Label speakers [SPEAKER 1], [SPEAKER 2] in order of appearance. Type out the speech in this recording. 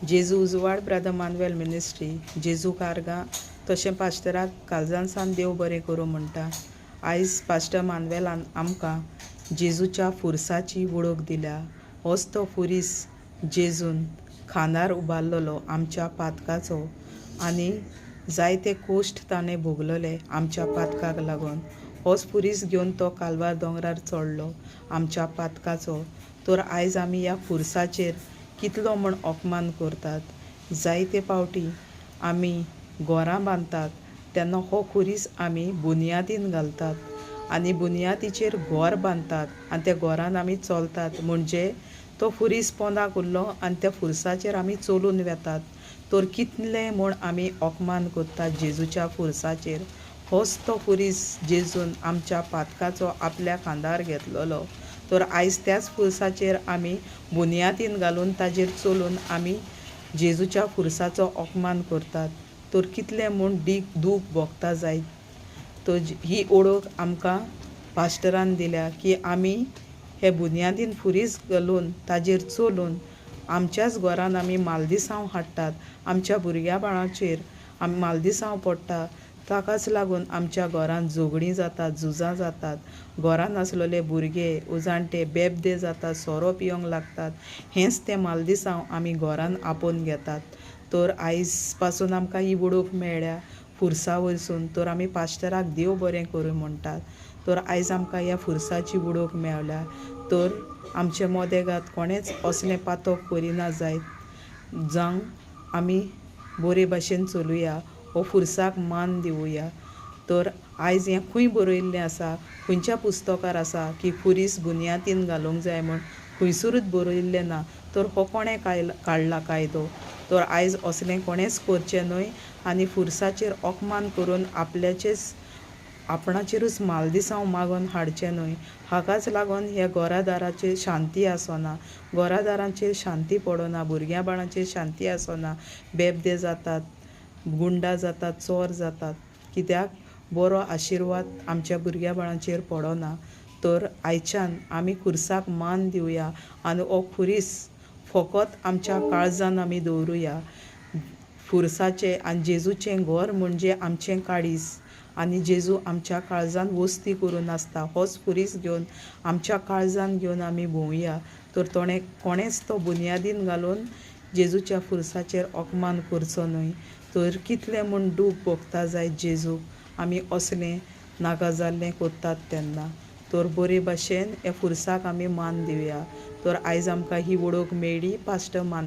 [SPEAKER 1] जेजू उजवाड brother Manvel ministry जेजू कारगा तशें पास्टराक काळजान सावन देव बरें करूं म्हणटा. आयज पास्टर मानवेलान आमकां जेजूच्या फुरसाची वळख दिल्या. होच तो फुरीस जेजून खांदार उबारलेलो आमच्या पातकाचो आनी जायते कोश्ट ताणें भोगलेले आमच्या पातकाक लागून. होच फुरीस घेवन तो कालवार दोंगरार चडलो आमच्या पातकाचो. तर आयज आमी ह्या फुरसाचेर कितलो म्हूण अपमान करतात. जायते फावटी आमी घरां बांदतात तेन्ना हो खुरीस आमी बुनयादीन घालतात आनी बुनयादीचेर घर बांदतात आनी त्या घरान आमी चलतात. म्हणजे तो फुरीस पोंदाक उरलो आनी त्या फुरसाचेर आमी चलून वेतात. तर कितले म्हूण आमी अपमान करतात जेजूच्या फुरसाचेर. होच तो फुरीस जेजून आमच्या पातकाचो आपल्या खांदार घेतलेलो. तर आयज त्याच फुरसाचेर आमी बुनयादीन घालून ताजेर चलून आमी जेजूच्या फुरसाचो अपमान करतात. तर कितले म्हूण दूख भोगता जायत. तर ही ओळख आमकां पास्टरान दिल्या की आमी हे बुनयादीन फुरीस घालून ताजेर चलून आमच्याच घरान आमी मालदिसांव हाडटात. आमच्या भुरग्या बाळाचेर आमी मालदिसांव पडटा. ताकाच लागून आमच्या घरान झगडीं जातात, झुजां जातात. घरान आसलेले भुरगे उजाणटे बेबदे जातात, सोरो पिवंक लागतात. हेंच तें मालदिसांव आमी घरान आपोवन घेतात. तर आयज पासून आमकां ही वळख मेळ्ळ्या फुरसा वयरसून. तर आमी पास्टराक देव बरें करूं म्हणटात. तर आयज आमकां ह्या फुरसाची वळख मेळ्ळ्या. तर आमचे मोदेगांत कोणेच असलें पातक करिना जायत. जावं आमी बरे भाशेन चलुया, हो फुरसाक मान दिवया. तर आयज हें खंय बरयल्लें आसा, खंयच्या पुस्तकार आसा की फुरीस बुनयादीन घालूंक जाय म्हूण? खंयसरूच बरयल्लें ना. तर हो कोणें काडला कायदो? तर आयज असलें कोणेंच करचें न्हय आनी फुरसाचेर अपमान करून आपणाचेरूच मालदिसांव मागून हाडचें न्हय. हाकाच लागून ह्या घरादाराचेर शांती आसना, घरादारांचेर शांती पडना, भुरग्यां बाळांचेर शांती आसना. बेबदे जातात, गुंडा जातात, चोर जातात. कित्याक बरो आशिर्वाद आमच्या भुरग्या बाळांचेर पडना. तर आयच्यान आमी खुरसाक मान दिवया आनी हो खुरीस फकत आमच्या काळजान आमी दवरुया. फुरसाचें आनी जेजूचें घर म्हणजे आमचें काळीज आनी जेजू आमच्या काळजान वस्ती करून आसता. होच फुरीस घेवन आमच्या काळजान घेवन आमी भोंवया. तर कोणेंच तो बुनयादीन घालून जेजूच्या फुरसाचेर अपमान करचो न्हय. तर कितलें म्हूण दूख भोगता जायत जेजूक आमी असलें नाका जाल्लें करतात तेन्ना. तर बरे भाशेन हे फुरसाक आमी मान दिवया. तर आयज आमकां ही वळख मेळ्ळी पास्टर